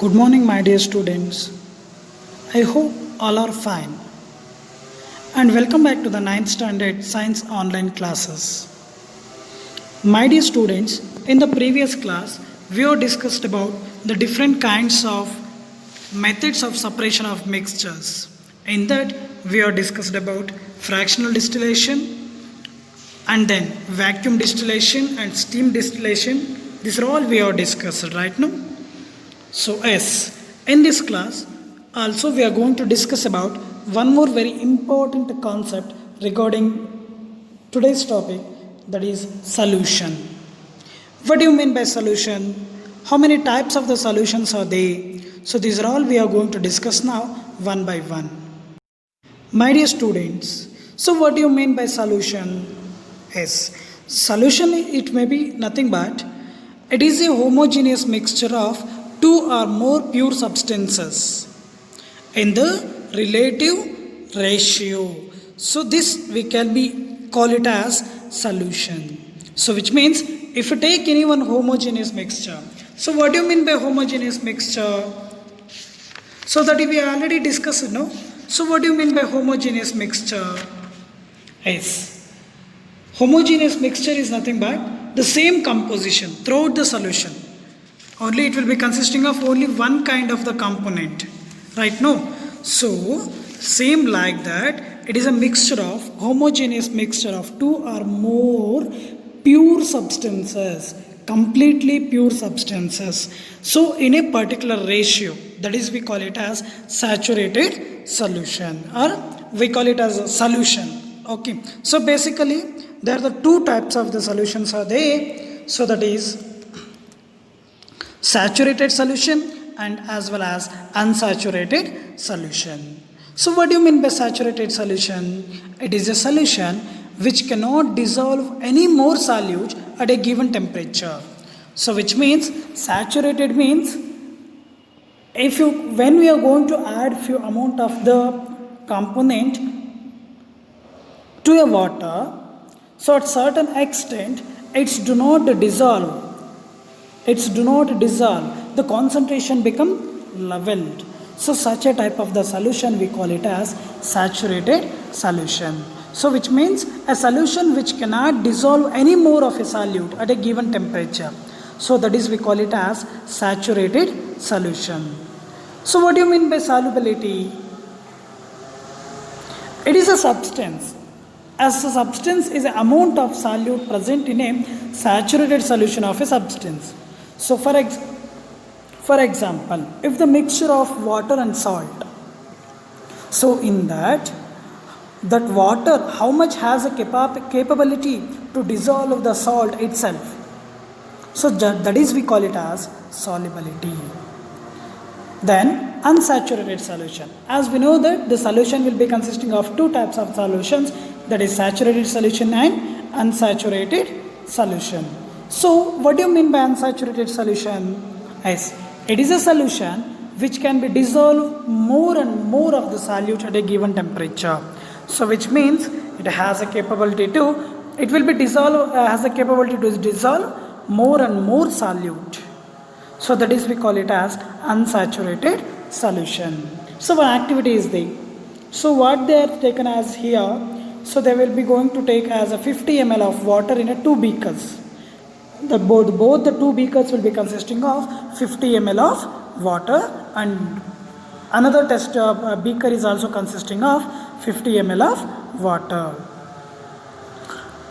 Good morning, my dear students. I hope all are fine. And welcome back to the 9th Standard Science Online classes. My dear students, in the previous class, we have discussed about the different kinds of methods of separation of mixtures. In that, we have discussed about fractional distillation and then vacuum distillation and steam distillation. These are all we have discussed right now. So yes, in this class also we are going to discuss about one more very important concept regarding today's topic, that is solution. What do you mean by solution? How many types of the solutions are there? So these are all we are going to discuss now one by one. My dear students, so what do you mean by solution? Yes, solution, it may be nothing but it is a homogeneous mixture of two or more pure substances in the relative ratio. So this we can be call it as solution. So which means if you take any one homogeneous mixture, so what do you mean by homogeneous mixture? So that we already discussed, no? So what do you mean by homogeneous mixture? Yes, homogeneous mixture is nothing but the same composition throughout the solution. Only it will be consisting of only one kind of the component, right? No. So same like that, it is a mixture of homogeneous mixture of two or more pure substances, completely pure substances. So in a particular ratio, that is we call it as saturated solution, or we call it as a solution. Okay. So basically there are the two types of the solutions are there. So that is saturated solution and as well as unsaturated solution. So what do you mean by saturated solution? It is a solution which cannot dissolve any more solute at a given temperature. So which means saturated means when we are going to add few amount of the component to a water, so at certain extent it's do not dissolve, the concentration become leveled. So such a type of the solution we call it as saturated solution. So which means a solution which cannot dissolve any more of a solute at a given temperature. So that is we call it as saturated solution. So what do you mean by solubility? It is a substance. As a substance is an amount of solute present in a saturated solution of a substance. So for example, if the mixture of water and salt, so in that water, how much has a capability to dissolve the salt itself? So that is we call it as solubility. Then unsaturated solution. As we know that the solution will be consisting of two types of solutions, that is saturated solution and unsaturated solution. So what do you mean by unsaturated solution? Yes, it is a solution which can be dissolved more and more of the solute at a given temperature. So which means it has a capability to, it will be dissolved, has a capability to dissolve more and more solute. So that is we call it as unsaturated solution. So one activity is there. So what they are taken as here, so they will be going to take as a 50 ml of water in a 2 beakers. Both the 2 beakers will be consisting of 50 ml of water, and another test beaker is also consisting of 50 ml of water.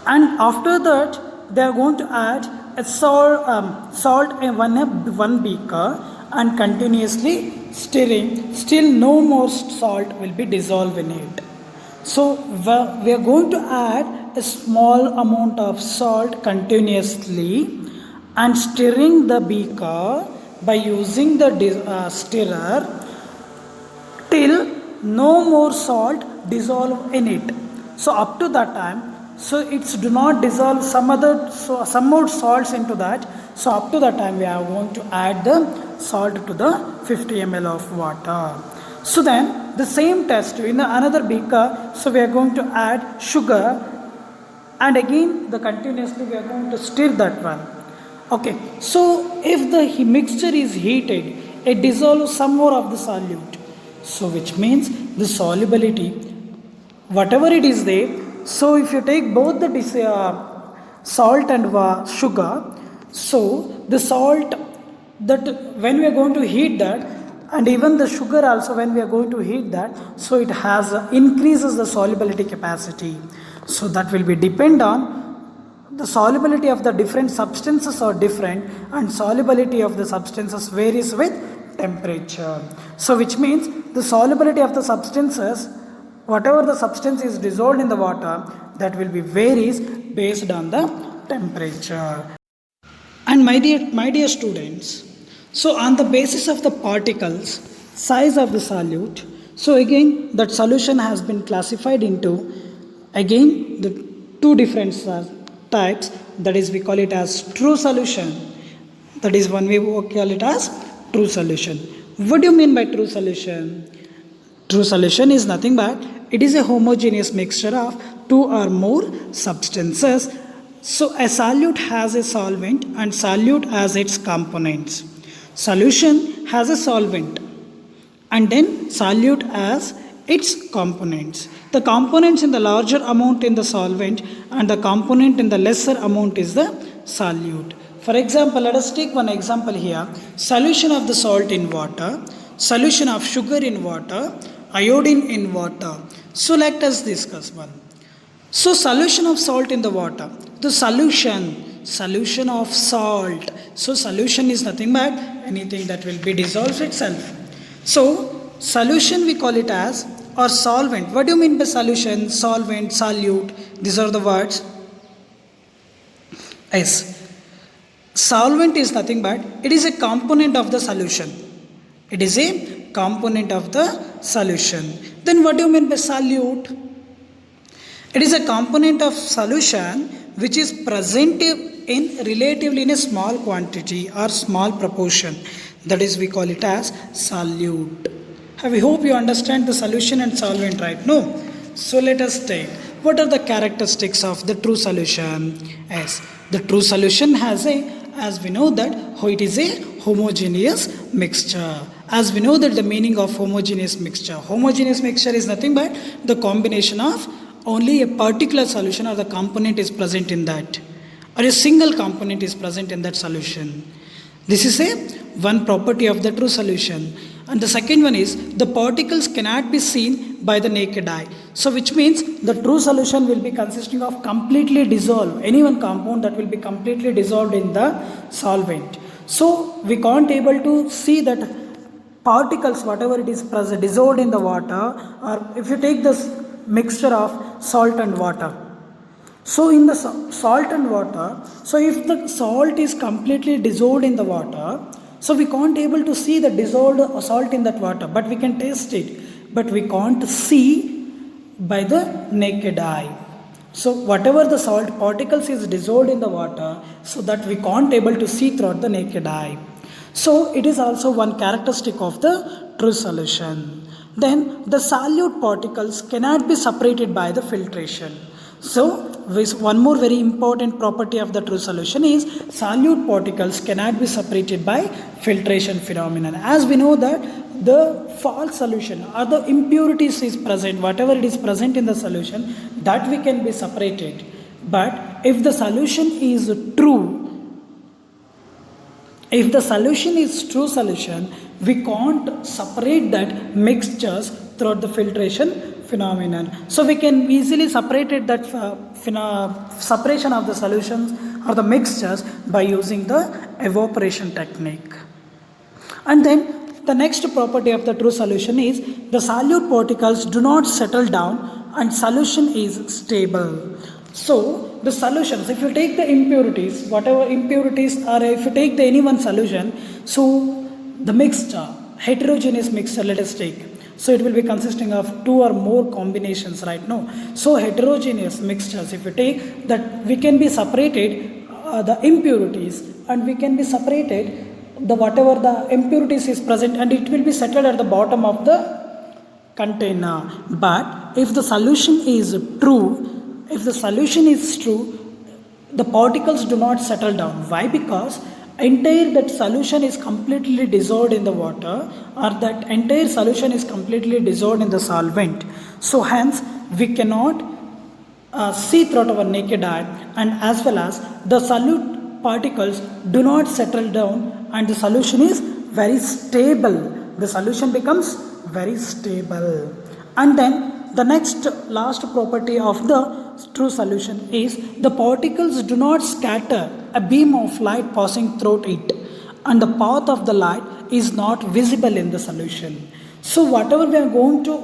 And after that they are going to add a salt in one beaker and continuously stirring, still no more salt will be dissolved in it. So we are going to add a small amount of salt continuously and stirring the beaker by using the stirrer till no more salt dissolve in it. So up to that time, so it's do not dissolve some more salts into that. So up to that time we are going to add the salt to the 50 ml of water. So then the same test in another beaker, so we are going to add sugar, and again the continuously we are going to stir that one. Okay, so if the mixture is heated it dissolves some more of the solute. So which means the solubility, whatever it is there, so if you take both the salt and sugar, so the salt, that when we are going to heat that, and even the sugar also when we are going to heat that, so it has increases the solubility capacity. So that will be depend on the solubility of the different substances are different, and solubility of the substances varies with temperature. So which means the solubility of the substances, whatever the substance is dissolved in the water, that will be varies based on the temperature. And my dear students, so on the basis of the particles, size of the solute, so again that solution has been classified into again the two different types, that is we call it as true solution, that is one way we call it as true solution. What do you mean by true solution? True solution is nothing but it is a homogeneous mixture of two or more substances. So a solute has a solvent and solute has its components. Solution has a solvent and then solute has its components. The components in the larger amount in the solvent and the component in the lesser amount is the solute. For example, let us take one example here. Solution of the salt in water, solution of sugar in water, iodine in water. So let us discuss one. So solution of salt in the water, the solution of salt. So solution is nothing but anything that will be dissolved itself. So solution we call it as, or solvent. What do you mean by solution, solvent, solute? These are the words. Yes. Solvent is nothing but it is a component of the solution. It is a component of the solution. Then what do you mean by solute? It is a component of solution which is present in relatively in a small quantity or small proportion. That is we call it as solute. I hope you understand the solution and solvent, right? No. So let us take what are the characteristics of the true solution? Yes, the true solution has a, as we know that it is a homogeneous mixture. As we know that the meaning of homogeneous mixture is nothing but the combination of only a particular solution or the component is present in that, or a single component is present in that solution. This is a one property of the true solution. And the second one is the particles cannot be seen by the naked eye. So which means the true solution will be consisting of completely dissolved, any one compound that will be completely dissolved in the solvent. So we can't able to see that particles, whatever it is present, dissolved in the water, or if you take this mixture of salt and water. So in the salt and water, so if the salt is completely dissolved in the water, so we can't able to see the dissolved salt in that water, but we can taste it, but we can't see by the naked eye. So whatever the salt particles is dissolved in the water, so that we can't able to see throughout the naked eye. So it is also one characteristic of the true solution. Then the solute particles cannot be separated by the filtration. So one more very important property of the true solution is solute particles cannot be separated by filtration phenomenon. As we know that the false solution or the impurities is present, whatever it is present in the solution, that we can be separated. But if the solution is true, if the solution is true solution, we can't separate that mixtures throughout the filtration phenomenon. So we can easily separate that separation of the solutions or the mixtures by using the evaporation technique. And then the next property of the true solution is the solute particles do not settle down and solution is stable. So the solutions, if you take the impurities, whatever impurities, or if you take the any one solution, so the mixture, heterogeneous mixture, let us take. So it will be consisting of two or more combinations, right? No. So heterogeneous mixtures, if you take that, we can be separated the impurities, and we can be separated the whatever the impurities is present, and it will be settled at the bottom of the container. But if the solution is true, the particles do not settle down. Why? Because entire that solution is completely dissolved in the water, or that entire solution is completely dissolved in the solvent. So hence we cannot see throughout our naked eye, and as well as the solute particles do not settle down and the solution is very stable. The solution becomes very stable. And then the next last property of the true solution is the particles do not scatter a beam of light passing through it, and the path of the light is not visible in the solution. So whatever we are going to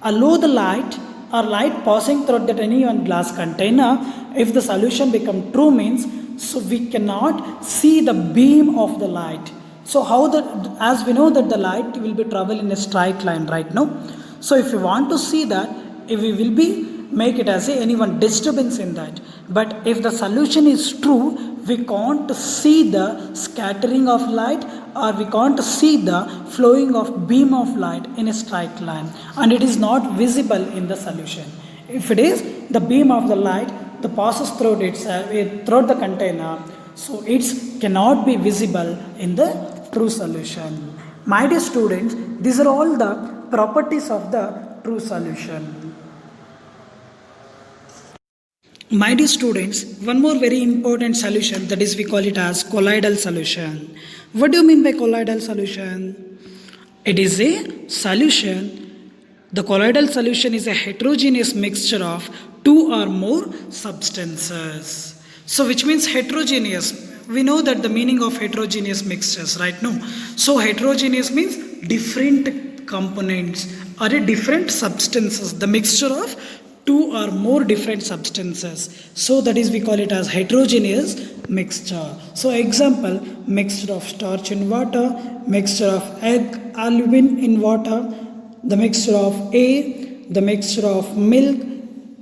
allow the light or light passing through that any one glass container, if the solution become true means, so we cannot see the beam of the light. So how the, as we know that the light will be travel in a straight line, right? No. So if you want to see that, if we will be make it as a any one disturbance in that. But if the solution is true, we can't see the scattering of light, or we can't see the flowing of beam of light in a straight line, and it is not visible in the solution. If it is the beam of the light that passes through through the container, so it cannot be visible in the true solution. My dear students, these are all the properties of the true solution. My dear students, one more very important solution, that is we call it as colloidal solution. What do you mean by colloidal solution? It is a solution. The colloidal solution is a heterogeneous mixture of two or more substances. So which means heterogeneous. We know that the meaning of heterogeneous mixtures, right? No. So heterogeneous means different components or a different substances. The mixture of two or more different substances. So that is we call it as heterogeneous mixture. So example, mixture of starch in water, mixture of egg albumin in water, the mixture of air, the mixture of milk.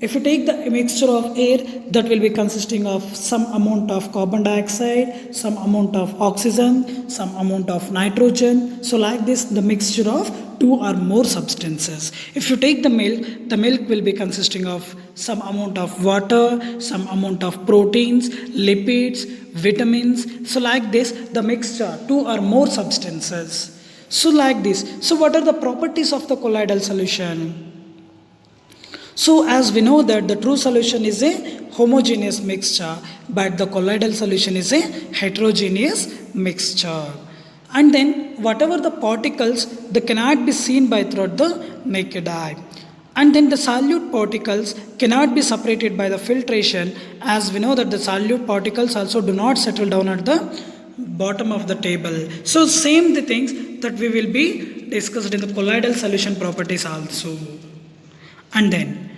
If you take the mixture of air, that will be consisting of some amount of carbon dioxide, some amount of oxygen, some amount of nitrogen. So like this, the mixture of two or more substances. If you take the milk will be consisting of some amount of water, some amount of proteins, lipids, vitamins. So like this, the mixture, two or more substances. So like this. So what are the properties of the colloidal solution? So as we know that the true solution is a homogeneous mixture, but the colloidal solution is a heterogeneous mixture. And then whatever the particles, they cannot be seen by through the naked eye. And then the solute particles cannot be separated by the filtration, as we know that the solute particles also do not settle down at the bottom of the table. So same the things that we will be discussed in the colloidal solution properties also. And then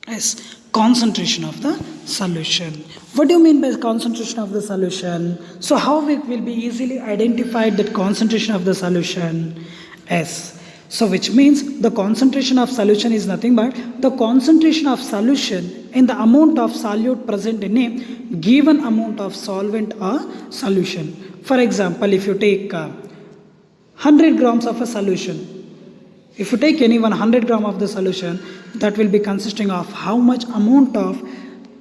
yes, concentration of the solution. What do you mean by concentration of the solution? So how it will be easily identified that concentration of the solution? Yes. So which means the concentration of solution is nothing but the concentration of solution in the amount of solute present in a given amount of solvent or solution. For example, if you take 100 grams of a solution, if you take any 100 gram of the solution, that will be consisting of how much amount of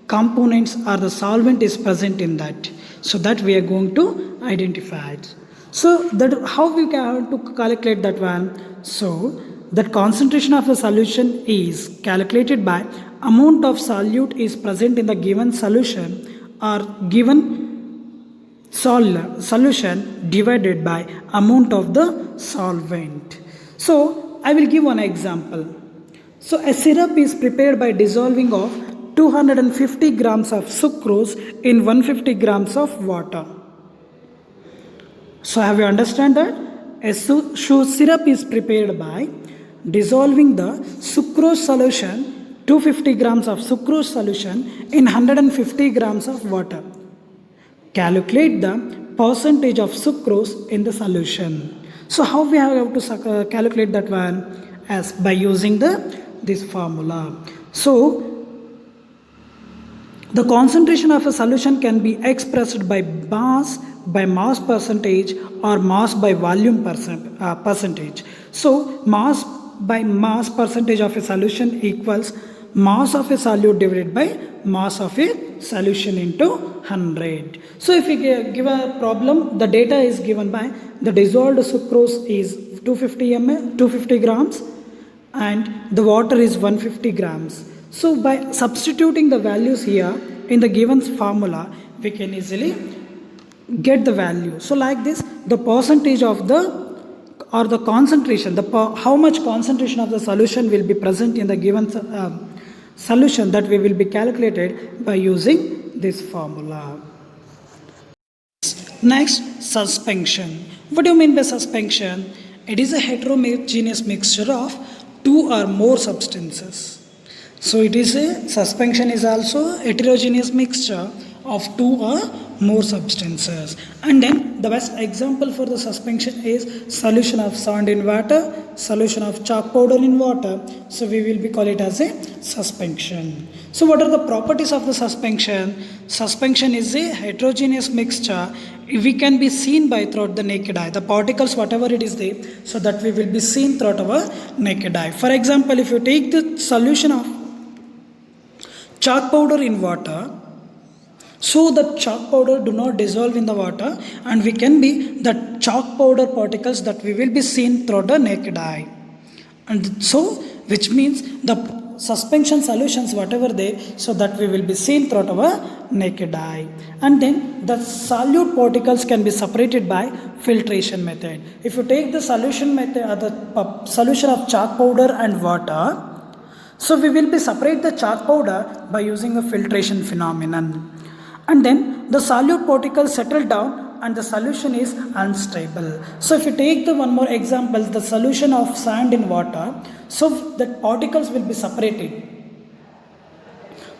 components or the solvent is present in that. So that we are going to identify it. So that how we can to calculate that one? So that concentration of the solution is calculated by amount of solute is present in the given solution or given solution divided by amount of the solvent. So I will give one example. So a syrup is prepared by dissolving of 250 grams of sucrose in 150 grams of water. So have you understand that? A syrup is prepared by dissolving the sucrose solution, 250 grams of sucrose solution in 150 grams of water. Calculate the percentage of sucrose in the solution. So how we have to calculate that one? As by using this formula. So the concentration of a solution can be expressed by mass percentage or mass by volume percentage. So mass by mass percentage of a solution equals mass of a solute divided by mass of a solution into 100. So if we give a problem, the data is given by the dissolved sucrose is 250 grams and the water is 150 grams. So by substituting the values here in the given formula, we can easily get the value. So like this, the percentage of the or the concentration, how much concentration of the solution will be present in the given solution, that we will be calculated by using this formula. Next, suspension. What do you mean by suspension? It is a heterogeneous mixture of two or more substances. So it is a suspension is also a heterogeneous mixture of two or more substances. And then the best example for the suspension is solution of sand in water, solution of chalk powder in water. So we will be call it as a suspension. So what are the properties of the suspension? Suspension is a heterogeneous mixture. We can be seen by throughout the naked eye. The particles, whatever it is there, so that we will be seen throughout our naked eye. For example, if you take the solution of chalk powder in water, so the chalk powder do not dissolve in the water, and we can be the chalk powder particles that we will be seen through the naked eye. And so which means the suspension solutions whatever they, so that we will be seen through our naked eye. And then the solute particles can be separated by filtration method. If you take the solution method or the solution of chalk powder and water, so we will be separate the chalk powder by using a filtration phenomenon. And then the solute particles settle down and the solution is unstable. So if you take the one more example, the solution of sand in water, so the particles will be separated.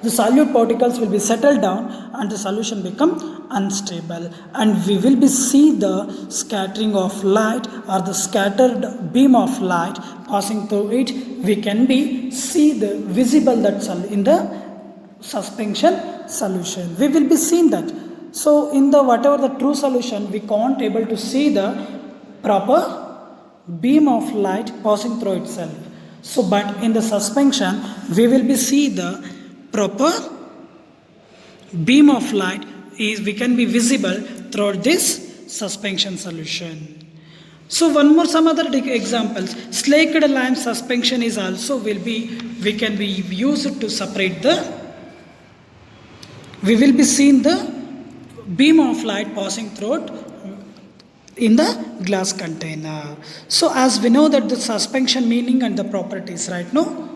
The solute particles will be settled down and the solution become unstable, and we will be see the scattering of light or the scattered beam of light passing through it. We can be see the visible that in the suspension solution. We will be seeing that. So in the whatever the true solution, we can't able to see the proper beam of light passing through itself. So but in the suspension, we will be see the proper beam of light is we can be visible throughout this suspension solution. So one more some other examples. Slaked lime suspension is also we can be used to separate the. We will be seeing the beam of light passing through in the glass container. So as we know that the suspension meaning and the properties, right? No?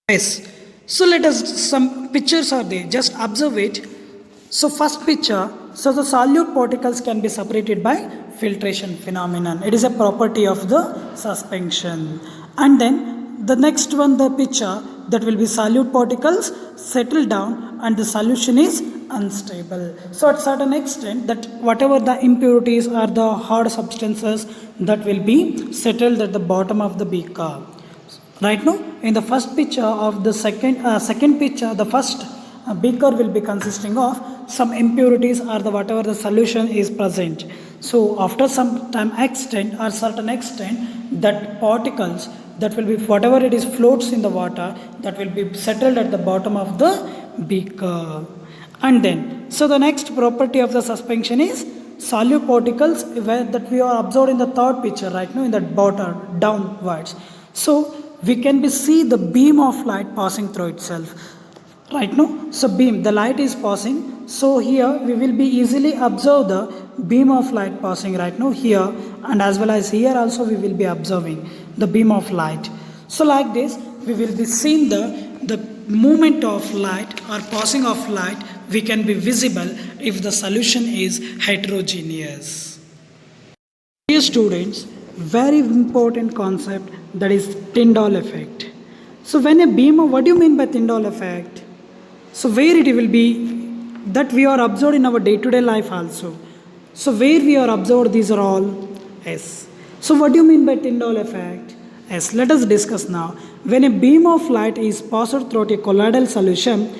Yes. So let us, some pictures are there, just observe it. So first picture, so the solute particles can be separated by filtration phenomenon. It is a property of the suspension. And then the next one, the picture, that will be solute particles settle down and the solution is unstable. So at certain extent that whatever the impurities or the hard substances that will be settled at the bottom of the beaker. Right now in the first picture of the second picture, the first beaker will be consisting of some impurities or the whatever the solution is present. So after some time extent or certain extent, that particles that will be whatever it is floats in the water, that will be settled at the bottom of the beaker. And then so the next property of the suspension is solute particles that we are observed in the third picture right now in the bottom downwards. So we can be see the beam of light passing through itself right now. So beam, the light is passing, so here we will be easily observe the beam of light passing right now here, and as well as here also we will be observing the beam of light. So like this we will be seeing the movement of light or passing of light we can be visible if the solution is heterogeneous. Dear students, very important concept, that is Tyndall effect. So when a beam of, what do you mean by Tyndall effect? So where it will be that we are observed in our day-to-day life also. So where we are observed, these are all S. So what do you mean by Tyndall effect? Yes, let us discuss now. When a beam of light is passed through a colloidal solution,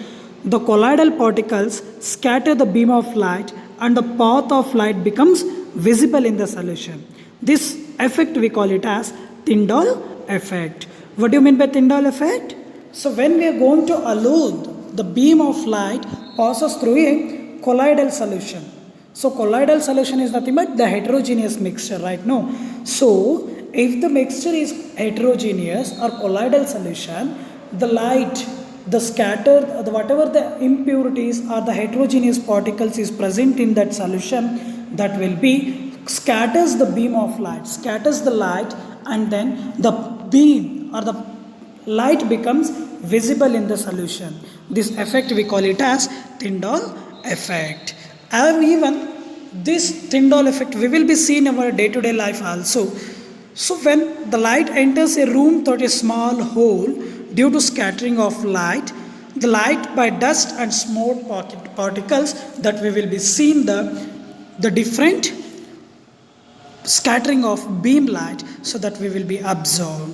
the colloidal particles scatter the beam of light and the path of light becomes visible in the solution. This effect we call it as Tyndall effect. What do you mean by Tyndall effect? So when we are going to allude, the beam of light passes through a colloidal solution. So colloidal solution is nothing but the heterogeneous mixture, right? No. So if the mixture is heterogeneous or colloidal solution, the light, the scattered, whatever the impurities or the heterogeneous particles is present in that solution, that will be scatters the beam of light, scatters the light, and then the beam or the light becomes visible in the solution. This effect we call it as Tyndall effect. And even this Tyndall effect we will be seeing in our day-to-day life also. So when the light enters a room through a small hole due to scattering of light, the light by dust and smoke particles, that we will be seeing the different scattering of beam light, so that we will be absorbed.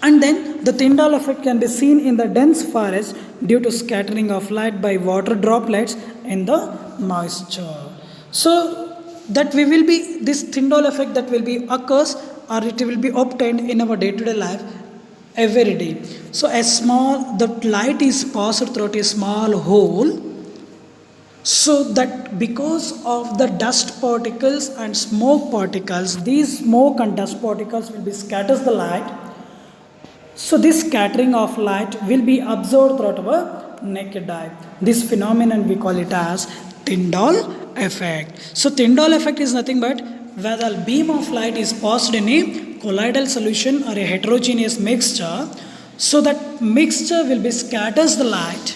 And then the Tyndall effect can be seen in the dense forest due to scattering of light by water droplets in the moisture. So that we will be, this Tyndall effect that will be occurs or it will be obtained in our day-to-day life every day. So the light is passed through a small hole, so that because of the dust particles and smoke particles, these smoke and dust particles will be scatters the light. So this scattering of light will be absorbed throughout our naked eye. This phenomenon we call it as Tyndall effect. So Tyndall effect is nothing but where the beam of light is passed in a colloidal solution or a heterogeneous mixture, so that mixture will be scatters the light.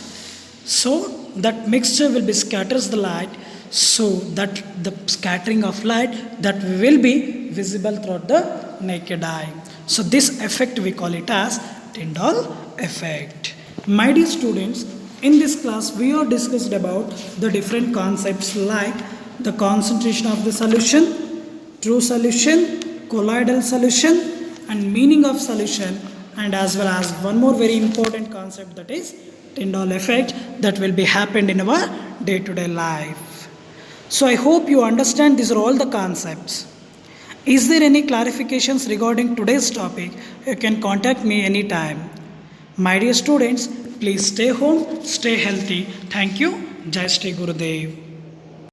So that mixture will be scatters the light, so that the scattering of light that will be visible throughout the naked eye. So this effect we call it as Tyndall effect. My dear students, in this class we are discussed about the different concepts like the concentration of the solution, true solution, colloidal solution, and meaning of solution, and as well as one more very important concept, that is Tyndall effect, that will be happened in our day-to-day life. So I hope you understand these are all the concepts. Is there any clarifications regarding today's topic? You can contact me anytime. My dear students, please stay home, stay healthy. Thank you. Jai Shri Gurudev.